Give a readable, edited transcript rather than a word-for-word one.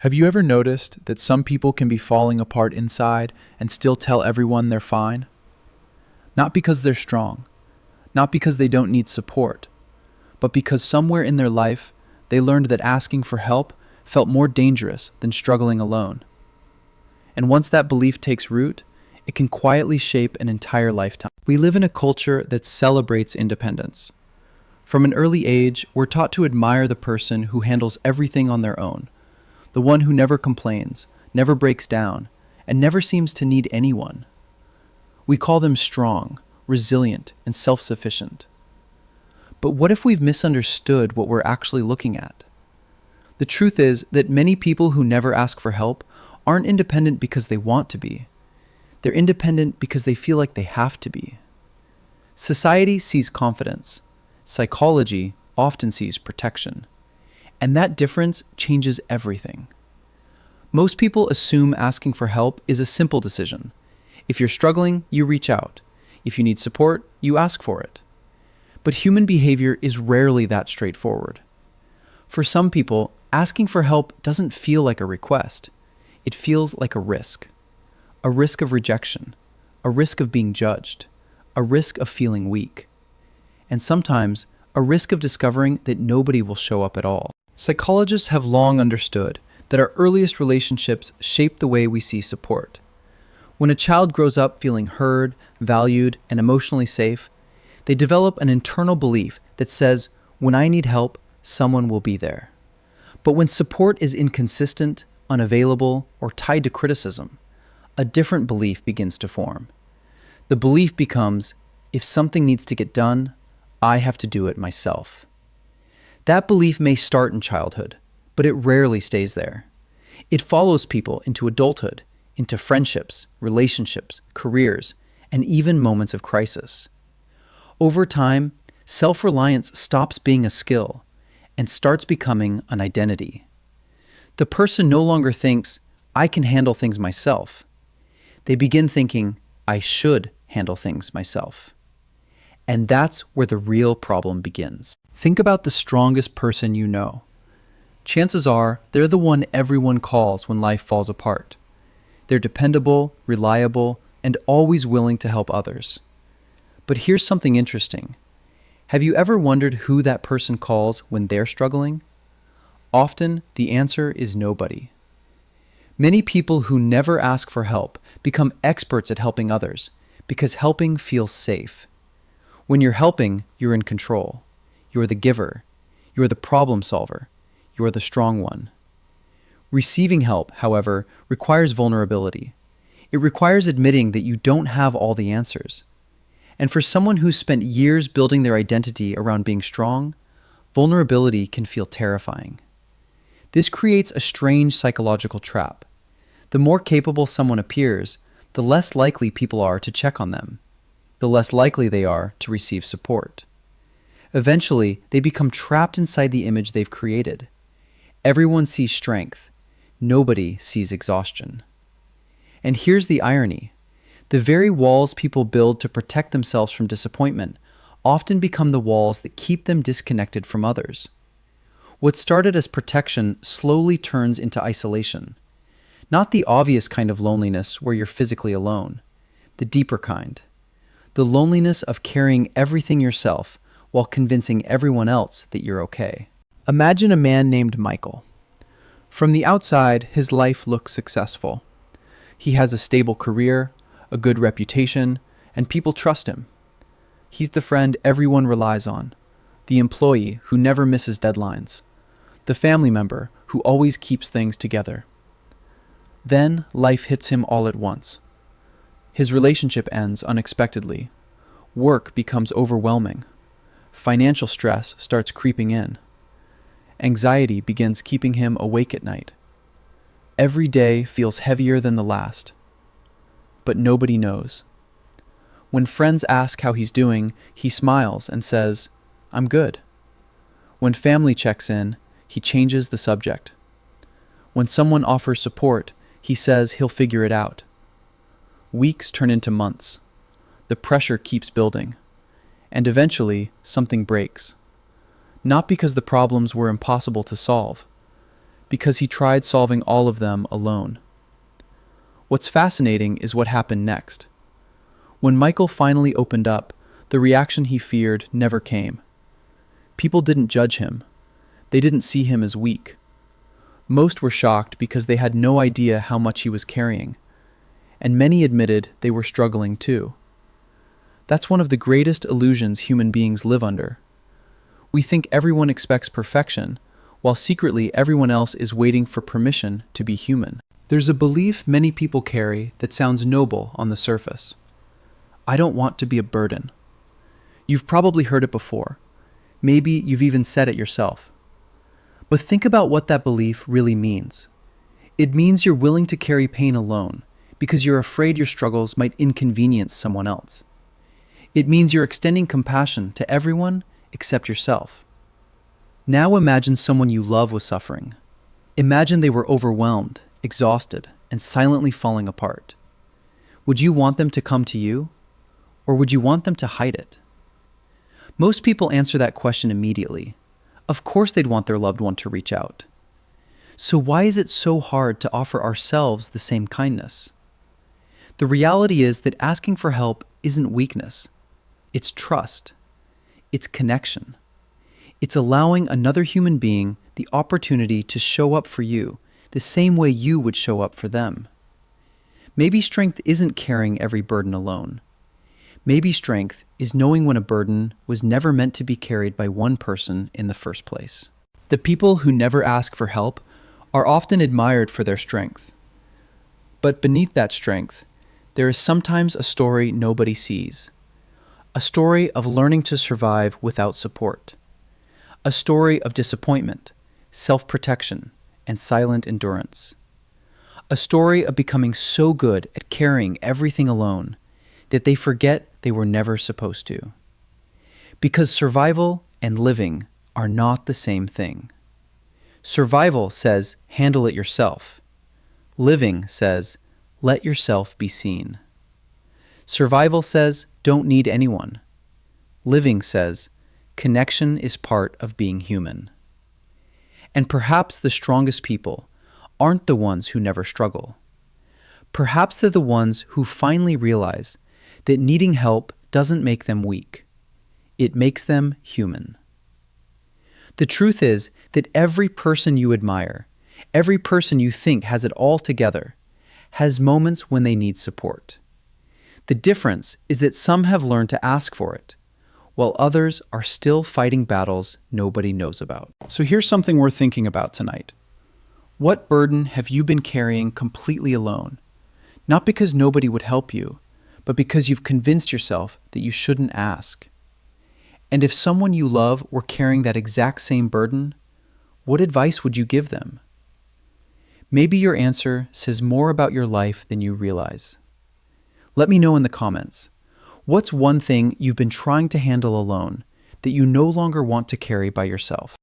Have you ever noticed that some people can be falling apart inside and still tell everyone they're fine? Not because they're strong, not because they don't need support, but because somewhere in their life they learned that asking for help felt more dangerous than struggling alone. And once that belief takes root, it can quietly shape an entire lifetime. We live in a culture that celebrates independence. From an early age, we're taught to admire the person who handles everything on their own, the one who never complains, never breaks down, and never seems to need anyone. We call them strong, resilient, and self-sufficient. But what if we've misunderstood what we're actually looking at? The truth is that many people who never ask for help aren't independent because they want to be. They're independent because they feel like they have to be. Society sees confidence. Psychology often sees protection. And that difference changes everything. Most people assume asking for help is a simple decision. If you're struggling, you reach out. If you need support, you ask for it. But human behavior is rarely that straightforward. For some people, asking for help doesn't feel like a request. It feels like a risk. A risk of rejection, a risk of being judged, a risk of feeling weak, and sometimes a risk of discovering that nobody will show up at all. Psychologists have long understood that our earliest relationships shape the way we see support. When a child grows up feeling heard, valued, and emotionally safe, they develop an internal belief that says, when I need help, someone will be there. But when support is inconsistent, unavailable, or tied to criticism, a different belief begins to form. The belief becomes, if something needs to get done, I have to do it myself. That belief may start in childhood, but it rarely stays there. It follows people into adulthood, into friendships, relationships, careers, and even moments of crisis. Over time, self-reliance stops being a skill and starts becoming an identity. The person no longer thinks, I can handle things myself. They begin thinking, I should handle things myself. And that's where the real problem begins. Think about the strongest person you know. Chances are they're the one everyone calls when life falls apart. They're dependable, reliable, and always willing to help others. But here's something interesting. Have you ever wondered who that person calls when they're struggling? Often, the answer is nobody. Many people who never ask for help become experts at helping others because helping feels safe. When you're helping, you're in control. You're the giver. You're the problem solver. You're the strong one. Receiving help, however, requires vulnerability. It requires admitting that you don't have all the answers. And for someone who's spent years building their identity around being strong, vulnerability can feel terrifying. This creates a strange psychological trap. The more capable someone appears, the less likely people are to check on them, the less likely they are to receive support. Eventually, they become trapped inside the image they've created. Everyone sees strength. Nobody sees exhaustion. And here's the irony. The very walls people build to protect themselves from disappointment often become the walls that keep them disconnected from others. What started as protection slowly turns into isolation. Not the obvious kind of loneliness where you're physically alone, the deeper kind. The loneliness of carrying everything yourself while convincing everyone else that you're okay. Imagine a man named Michael. From the outside, his life looks successful. He has a stable career, a good reputation, and people trust him. He's the friend everyone relies on, the employee who never misses deadlines, the family member who always keeps things together. Then life hits him all at once. His relationship ends unexpectedly. Work becomes overwhelming. Financial stress starts creeping in. Anxiety begins keeping him awake at night. Every day feels heavier than the last. But nobody knows. When friends ask how he's doing, he smiles and says, I'm good. When family checks in, he changes the subject. When someone offers support, he says he'll figure it out. Weeks turn into months. The pressure keeps building. And eventually, something breaks. Not because the problems were impossible to solve, because he tried solving all of them alone. What's fascinating is what happened next. When Michael finally opened up, the reaction he feared never came. People didn't judge him. They didn't see him as weak. Most were shocked because they had no idea how much he was carrying, and many admitted they were struggling too. That's one of the greatest illusions human beings live under. We think everyone expects perfection, while secretly everyone else is waiting for permission to be human. There's a belief many people carry that sounds noble on the surface. I don't want to be a burden. You've probably heard it before. Maybe you've even said it yourself. But think about what that belief really means. It means you're willing to carry pain alone because you're afraid your struggles might inconvenience someone else. It means you're extending compassion to everyone except yourself. Now imagine someone you love was suffering. Imagine they were overwhelmed, exhausted, and silently falling apart. Would you want them to come to you, or would you want them to hide it? Most people answer that question immediately. Of course they'd want their loved one to reach out. So why is it so hard to offer ourselves the same kindness? The reality is that asking for help isn't weakness. It's trust. It's connection. It's allowing another human being the opportunity to show up for you the same way you would show up for them. Maybe strength isn't carrying every burden alone. Maybe strength is knowing when a burden was never meant to be carried by one person in the first place. The people who never ask for help are often admired for their strength. But beneath that strength, there is sometimes a story nobody sees. A story of learning to survive without support. A story of disappointment, self-protection, and silent endurance. A story of becoming so good at carrying everything alone that they forget they were never supposed to. Because survival and living are not the same thing. Survival says, handle it yourself. Living says, let yourself be seen. Survival says, don't need anyone. Living says, connection is part of being human. And perhaps the strongest people aren't the ones who never struggle. Perhaps they're the ones who finally realize that needing help doesn't make them weak. It makes them human. The truth is that every person you admire, every person you think has it all together, has moments when they need support. The difference is that some have learned to ask for it, while others are still fighting battles nobody knows about. So here's something we're thinking about tonight. What burden have you been carrying completely alone? Not because nobody would help you, but because you've convinced yourself that you shouldn't ask. And if someone you love were carrying that exact same burden, what advice would you give them? Maybe your answer says more about your life than you realize. Let me know in the comments. What's one thing you've been trying to handle alone that you no longer want to carry by yourself?